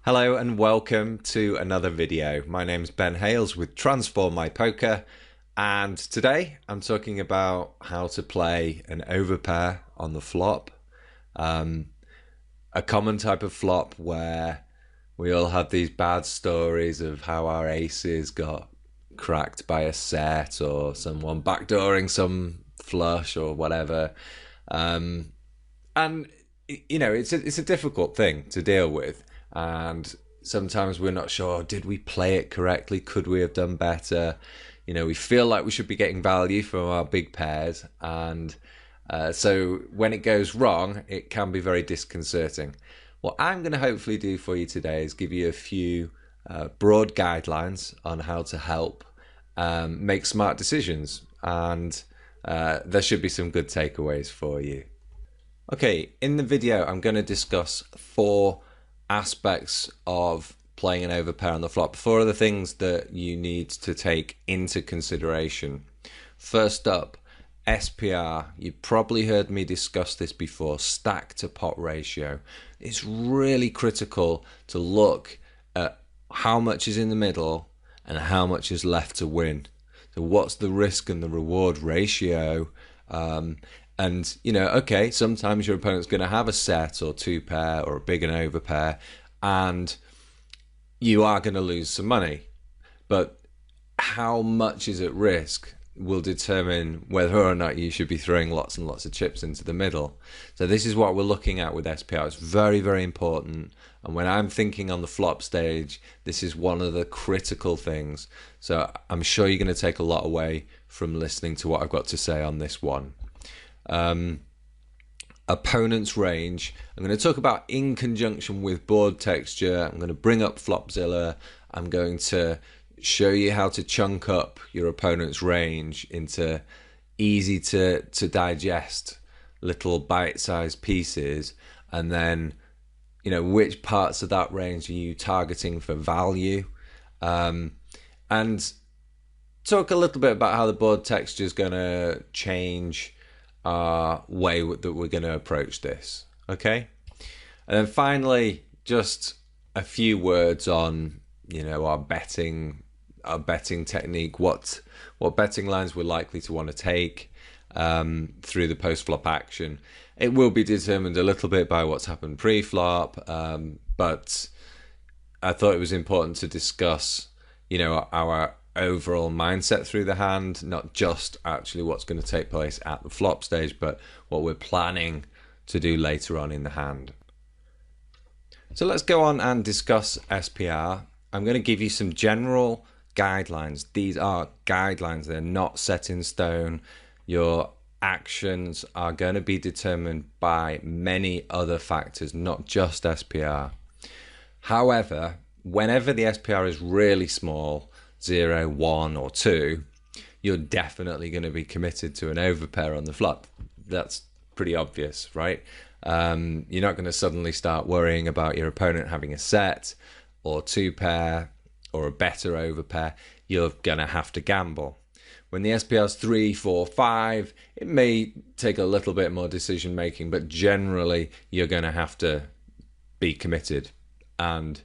Hello and welcome to another video. My name's Ben Hales with Transform My Poker, and today I'm talking about how to play an overpair on the flop. A common type of flop where we all have these bad stories of how our aces got cracked by a set or someone backdooring some flush or whatever. And you know, it's a difficult thing to deal with, and sometimes we're not sure, did we play it correctly, could we have done better? You know, we feel like we should be getting value from our big pairs, and so when it goes wrong, it can be very disconcerting. What I'm going to hopefully do for you today is give you a few broad guidelines on how to help make smart decisions, and there should be some good takeaways for you. Okay, in the video, I'm going to discuss 4 aspects of playing an overpair on the flop. 4 of the things that you need to take into consideration. First up, SPR. You probably heard me discuss this before, stack to pot ratio. It's really critical to look at how much is in the middle and how much is left to win. So what's the risk and the reward ratio? And, you know, okay, sometimes your opponent's going to have a set or 2 pair or a big and over pair, and you are going to lose some money. But how much is at risk will determine whether or not you should be throwing lots and lots of chips into the middle. So this is what we're looking at with SPR. It's very, very important. And when I'm thinking on the flop stage, this is one of the critical things. So I'm sure you're going to take a lot away from listening to what I've got to say on this one. Opponent's range, I'm going to talk about in conjunction with board texture. I'm going to bring up Flopzilla. I'm going to show you how to chunk up your opponent's range into easy to digest little bite-sized pieces, and then, you know, which parts of that range are you targeting for value, and talk a little bit about how the board texture is going to change way that we're going to approach this. Okay, and then finally, just a few words on, you know, our betting technique, what betting lines we're likely to want to take through the post flop action. It will be determined a little bit by what's happened pre-flop, but I thought it was important to discuss, you know, our overall mindset through the hand, not just actually what's going to take place at the flop stage, but what we're planning to do later on in the hand. So let's go on and discuss SPR. I'm going to give you some general guidelines. These are guidelines, they're not set in stone. Your actions are going to be determined by many other factors, not just SPR. However, whenever the SPR is really small, 0, 1 or 2, you're definitely going to be committed to an overpair on the flop. That's pretty obvious, right? You're not going to suddenly start worrying about your opponent having a set or 2 pair or a better overpair. You're going to have to gamble. When the SPR is 3, 4, 5, it may take a little bit more decision making, but generally you're going to have to be committed. And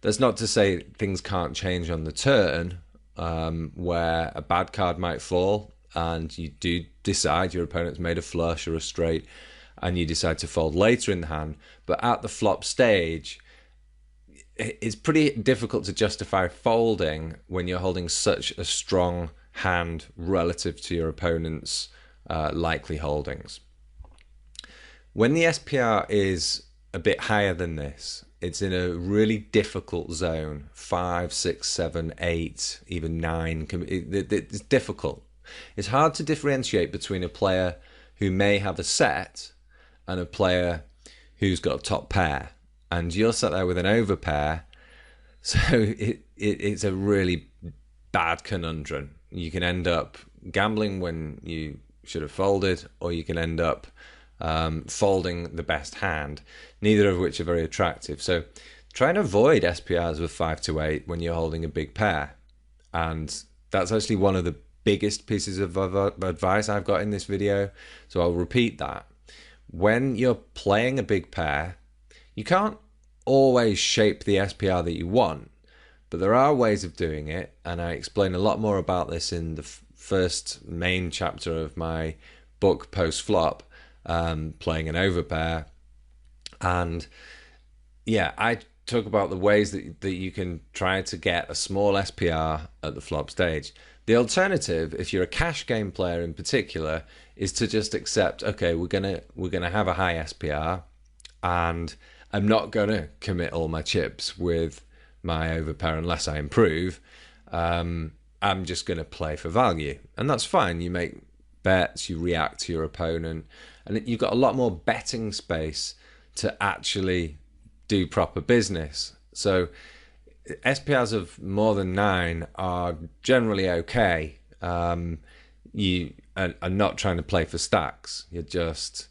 that's not to say things can't change on the turn, where a bad card might fall and you do decide your opponent's made a flush or a straight and you decide to fold later in the hand. But at the flop stage, it's pretty difficult to justify folding when you're holding such a strong hand relative to your opponent's likely holdings. When the SPR is a bit higher than this, it's in a really difficult zone, 5, 6, 7, 8, even 9. It's difficult. It's hard to differentiate between a player who may have a set and a player who's got a top pair. And you're sat there with an overpair, so it's a really bad conundrum. You can end up gambling when you should have folded, or you can end up folding the best hand, neither of which are very attractive. So try and avoid SPRs with 5 to 8 when you're holding a big pair. And that's actually one of the biggest pieces of advice I've got in this video. So I'll repeat that. When you're playing a big pair, you can't always shape the SPR that you want, but there are ways of doing it, and I explain a lot more about this in the first main chapter of my book, Post Flop, playing an overpair. And yeah, I talk about the ways that you can try to get a small SPR at the flop stage. The alternative, if you're a cash game player in particular, is to just accept, okay, we're gonna have a high SPR, and I'm not gonna commit all my chips with my overpair unless I improve. I'm just gonna play for value, and that's fine. You make bets, you react to your opponent, and you've got a lot more betting space to actually do proper business. So SPRs of more than 9 are generally okay. You are not trying to play for stacks. You're just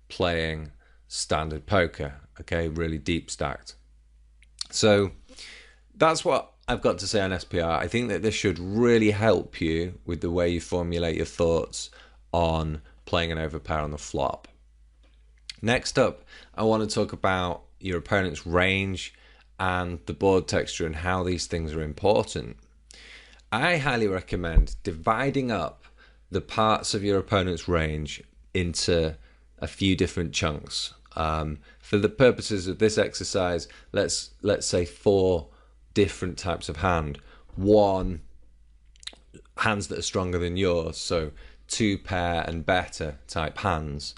playing standard poker, okay, really deep stacked. So that's what I've got to say on SPR. I think that this should really help you with the way you formulate your thoughts on playing an overpair on the flop. Next up, I want to talk about your opponent's range and the board texture and how these things are important. I highly recommend dividing up the parts of your opponent's range into a few different chunks. For the purposes of this exercise, let's say 4 different types of hand. 1, hands that are stronger than yours, so 2 pair and better type hands.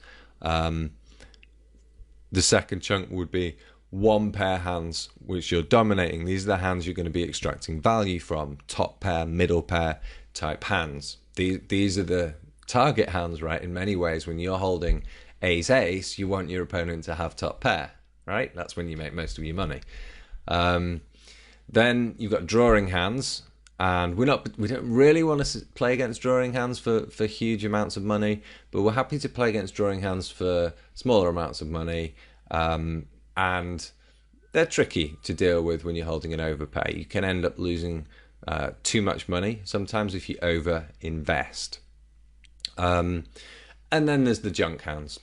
The second chunk would be 1 pair hands which you're dominating. These are the hands you're going to be extracting value from. Top pair, middle pair type hands. These are the target hands, right? In many ways, when you're holding ace, you want your opponent to have top pair, right? That's when you make most of your money. Then you've got drawing hands, and we don't really want to play against drawing hands for huge amounts of money, but we're happy to play against drawing hands for smaller amounts of money. And they're tricky to deal with when you're holding an overpay. You can end up losing too much money sometimes if you over invest. And then there's the junk hands.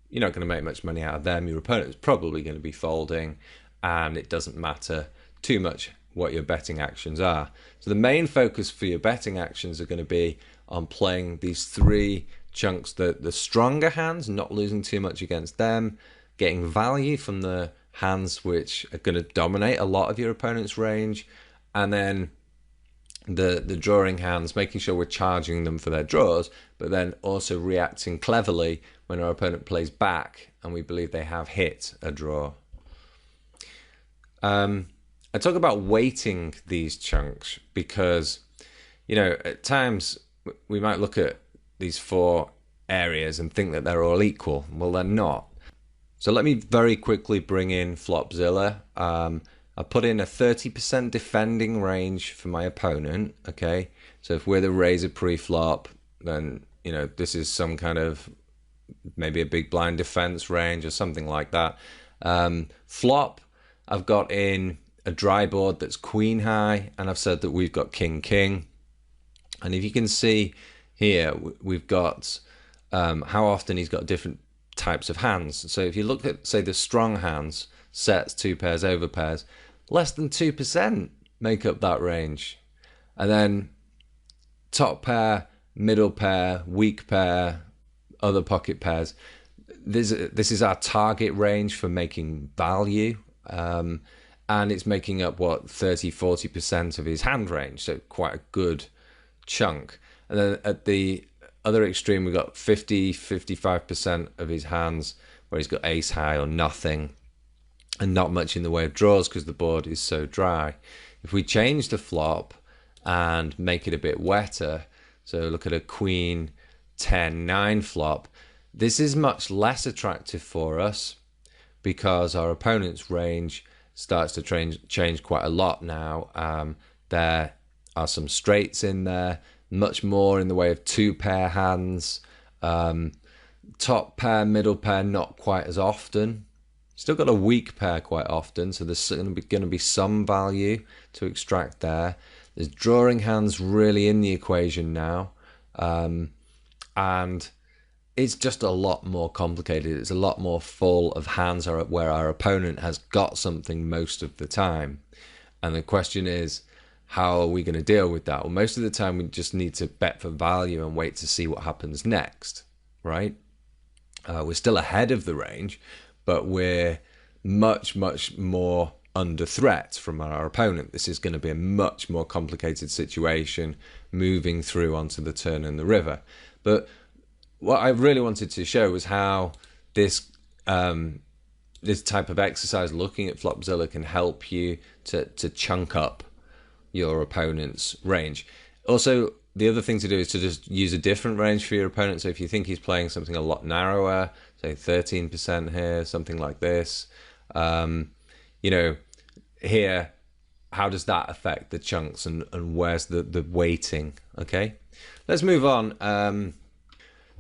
You're not going to make much money out of them. Your opponent's probably going to be folding, and it doesn't matter too much what your betting actions are. So the main focus for your betting actions are going to be on playing these 3 chunks, the stronger hands, not losing too much against them, getting value from the hands which are going to dominate a lot of your opponent's range, and then the drawing hands, making sure we're charging them for their draws, but then also reacting cleverly when our opponent plays back and we believe they have hit a draw. I talk about weighting these chunks because, at times we might look at these 4 areas and think that they're all equal. Well, they're not. So let me very quickly bring in Flopzilla. I put in a 30% defending range for my opponent, okay? So if we're the razor pre-flop, then, this is some kind of maybe a big blind defense range or something like that. Flop, I've got in a dry board that's queen high, and I've said that we've got king. And if you can see here, we've got how often he's got different types of hands. So if you look at, say, the strong hands, sets, 2 pairs, overpairs, less than 2% make up that range. And then top pair, middle pair, weak pair, other pocket pairs. This is our target range for making value. And it's making up, 30-40% of his hand range. So quite a good chunk. And then at the other extreme, we've got 50-55% of his hands where he's got ace high or nothing, and not much in the way of draws because the board is so dry. If we change the flop and make it a bit wetter, so look at a queen 10-9 flop, this is much less attractive for us because our opponent's range starts to change quite a lot now. There are some straights in there, much more in the way of 2 pair hands, top pair, middle pair, not quite as often. Still got a weak pair quite often, so there's going to be some value to extract there. There's drawing hands really in the equation now, and it's just a lot more complicated. It's a lot more full of hands where our opponent has got something most of the time. And the question is, how are we going to deal with that? Well, most of the time we just need to bet for value and wait to see what happens next, right? We're still ahead of the range, but we're much, much more under threat from our opponent. This is going to be a much more complicated situation moving through onto the turn in the river. But what I really wanted to show was how this this type of exercise, looking at Flopzilla, can help you to chunk up your opponent's range. Also, the other thing to do is to just use a different range for your opponent. So if you think he's playing something a lot narrower, say 13% here, something like this, here, how does that affect the chunks, and where's the weighting? Okay, let's move on.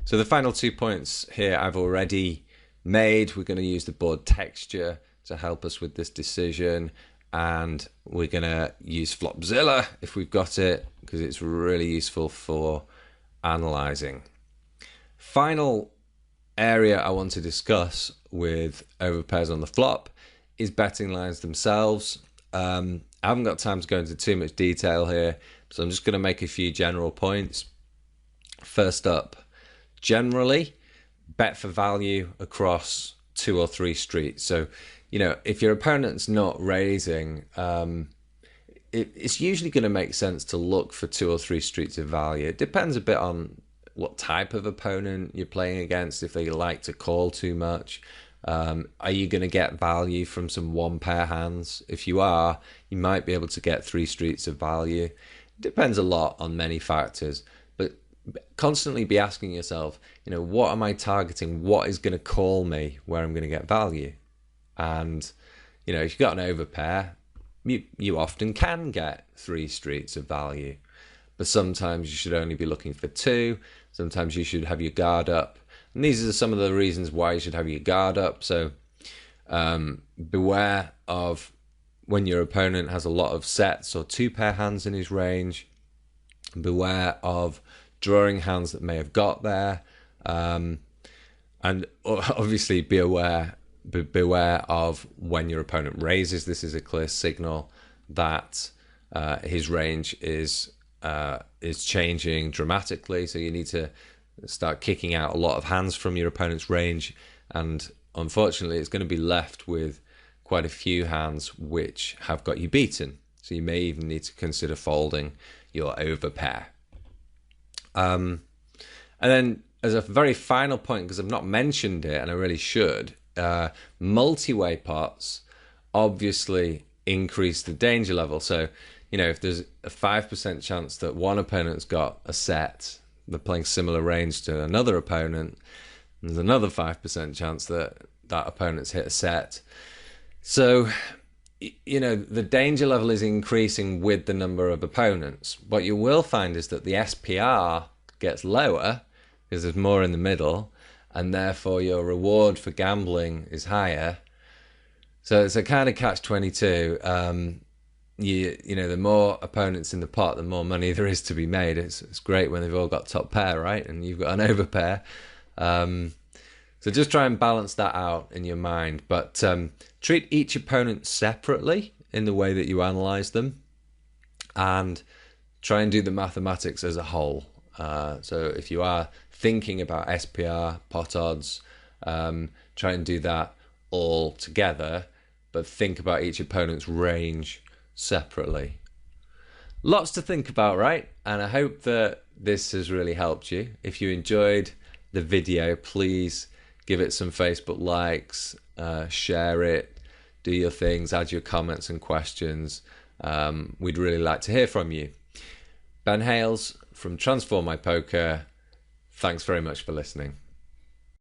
So the final 2 points here I've already made. We're going to use the board texture to help us with this decision, and we're going to use Flopzilla if we've got it, because it's really useful for analyzing. Final area I want to discuss with overpairs on the flop is betting lines themselves. I haven't got time to go into too much detail here, so I'm just going to make a few general points. First up, generally, bet for value across 2 or 3 streets. So, if your opponent's not raising, it's usually going to make sense to look for 2 or 3 streets of value. It depends a bit on what type of opponent you're playing against, if they like to call too much. Are you going to get value from some 1-pair hands? If you are, you might be able to get 3 streets of value. It depends a lot on many factors, but constantly be asking yourself, what am I targeting? What is going to call me where I'm going to get value? And, if you've got an overpair, you often can get 3 streets of value, but sometimes you should only be looking for 2. Sometimes you should have your guard up. And these are some of the reasons why you should have your guard up. So beware of when your opponent has a lot of sets or 2-pair hands in his range. Beware of drawing hands that may have got there. And obviously beware of when your opponent raises. This is a clear signal that his range is changing dramatically. So you need to start kicking out a lot of hands from your opponent's range, and unfortunately it's going to be left with quite a few hands which have got you beaten. So you may even need to consider folding your overpair. And then as a very final point, because I've not mentioned it and I really should, multi-way pots obviously increase the danger level. So, if there's a 5% chance that one opponent's got a set, they're playing similar range to another opponent, there's another 5% chance that that opponent's hit a set. So, the danger level is increasing with the number of opponents. What you will find is that the SPR gets lower because there's more in the middle, and therefore your reward for gambling is higher. So it's a kind of catch-22. The more opponents in the pot, the more money there is to be made. It's great when they've all got top pair, right? And you've got an overpair. So just try and balance that out in your mind. But treat each opponent separately in the way that you analyze them, and try and do the mathematics as a whole. So if you are thinking about SPR, pot odds, try and do that all together, but think about each opponent's range separately. Lots to think about, right? And I hope that this has really helped you. If you enjoyed the video, please give it some Facebook likes, share it, do your things, add your comments and questions. We'd really like to hear from you. Ben Hales from Transform My Poker. Thanks very much for listening.